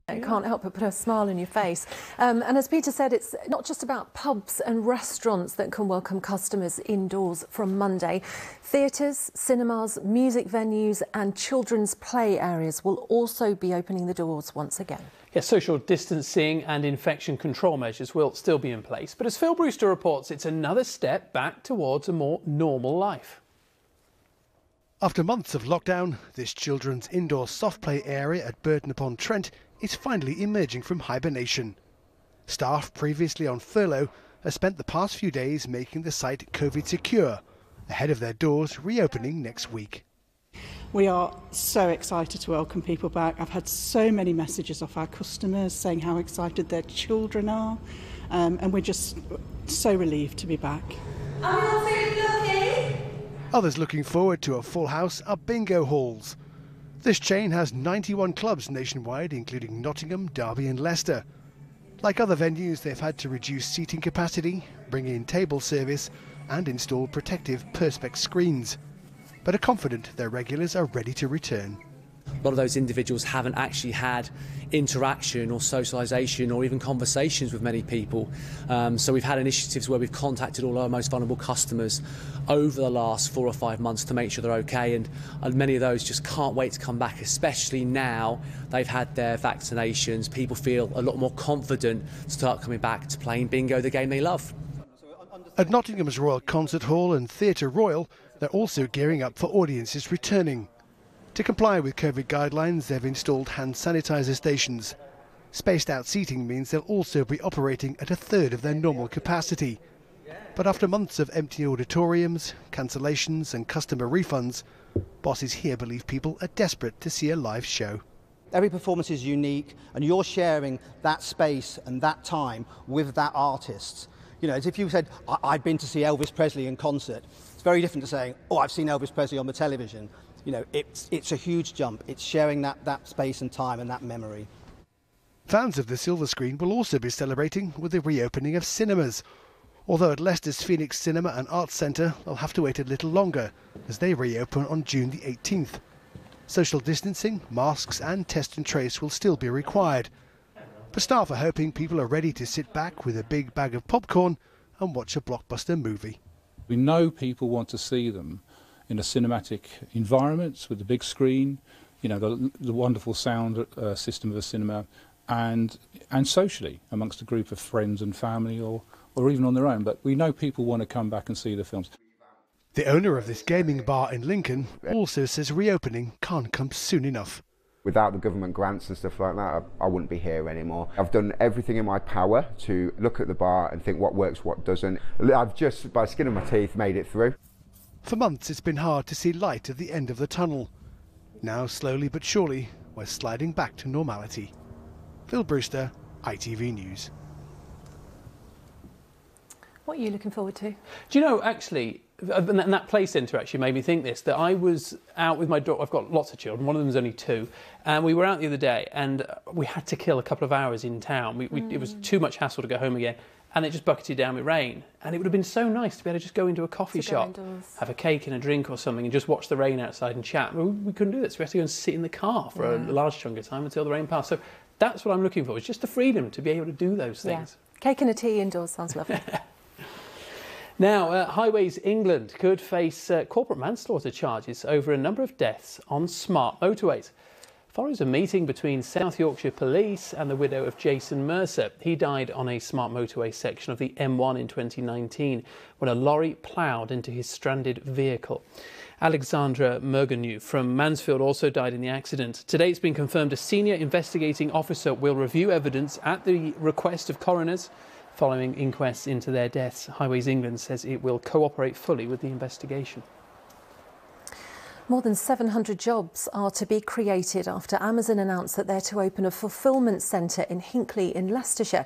It can't help but put a smile on your face. And as Peter said, it's not just about pubs and restaurants that can welcome customers indoors from Monday. Theatres, cinemas, music venues and children's play areas will also be opening the doors once again. Yes, social distancing and infection control measures will still be in place. But as Phil Brewster reports, it's another step back towards a more normal life. After months of lockdown, this children's indoor soft play area at Burton-upon-Trent is finally emerging from hibernation. Staff previously on furlough have spent the past few days making the site COVID secure, ahead of their doors reopening next week. We are so excited to welcome people back. I've had so many messages off our customers saying how excited their children are, and we're just so relieved to be back. Are we all feeling lucky? Others looking forward to a full house are bingo halls. This chain has 91 clubs nationwide, including Nottingham, Derby and Leicester. Like other venues, they've had to reduce seating capacity, bring in table service and install protective Perspex screens, but are confident their regulars are ready to return. A lot of those individuals haven't actually had interaction or socialisation or even conversations with many people. So we've had initiatives where we've contacted all our most vulnerable customers over the last 4 or 5 months to make sure they're okay, and many of those just can't wait to come back, especially now they've had their vaccinations. People feel a lot more confident to start coming back to playing bingo, the game they love. At Nottingham's Royal Concert Hall and Theatre Royal, they're also gearing up for audiences returning. To comply with COVID guidelines, they've installed hand sanitizer stations. Spaced out seating means they'll also be operating at a third of their normal capacity. But after months of empty auditoriums, cancellations and customer refunds, bosses here believe people are desperate to see a live show. Every performance is unique, and you're sharing that space and that time with that artist. You know, as if you said, I'd been to see Elvis Presley in concert. It's very different to saying, oh, I've seen Elvis Presley on the television. You know, it's a huge jump. It's sharing that space and time and that memory. Fans of the silver screen will also be celebrating with the reopening of cinemas. Although at Leicester's Phoenix Cinema and Arts Centre, they'll have to wait a little longer as they reopen on June the 18th. Social distancing, masks and test and trace will still be required. But staff are hoping people are ready to sit back with a big bag of popcorn and watch a blockbuster movie. We know people want to see them in a cinematic environment with the big screen, you know, the wonderful sound system of a cinema, and socially amongst a group of friends and family or even on their own. But we know people want to come back and see the films. The owner of this gaming bar in Lincoln also says reopening can't come soon enough. Without the government grants and stuff like that, I wouldn't be here anymore. I've done everything in my power to look at the bar and think what works, what doesn't. I've just, by the skin of my teeth, made it through. For months it's been hard to see light at the end of the tunnel. Now, slowly but surely, we're sliding back to normality. Phil Brewster, ITV News. What are you looking forward to? Do you know, actually, and that play centre actually made me think this, that I was out with my daughter. I've got lots of children, one of them's only 2, and we were out the other day and we had to kill a couple of hours in town. It was too much hassle to go home again. And it just bucketed down with rain. And it would have been so nice to be able to just go into a coffee shop, have a cake and a drink or something and just watch the rain outside and chat. We couldn't do this. We had to go and sit in the car for a large chunk of time until the rain passed. So that's what I'm looking for. It's just the freedom to be able to do those things. Yeah. Cake and a tea indoors sounds lovely. Now, Highways England could face corporate manslaughter charges over a number of deaths on smart motorways. Follows a meeting between South Yorkshire Police and the widow of Jason Mercer. He died on a smart motorway section of the M1 in 2019 when a lorry ploughed into his stranded vehicle. Alexandra Merganu from Mansfield also died in the accident. Today it's been confirmed a senior investigating officer will review evidence at the request of coroners following inquests into their deaths. Highways England says it will cooperate fully with the investigation. More than 700 jobs are to be created after Amazon announced that they're to open a fulfilment centre in Hinckley in Leicestershire.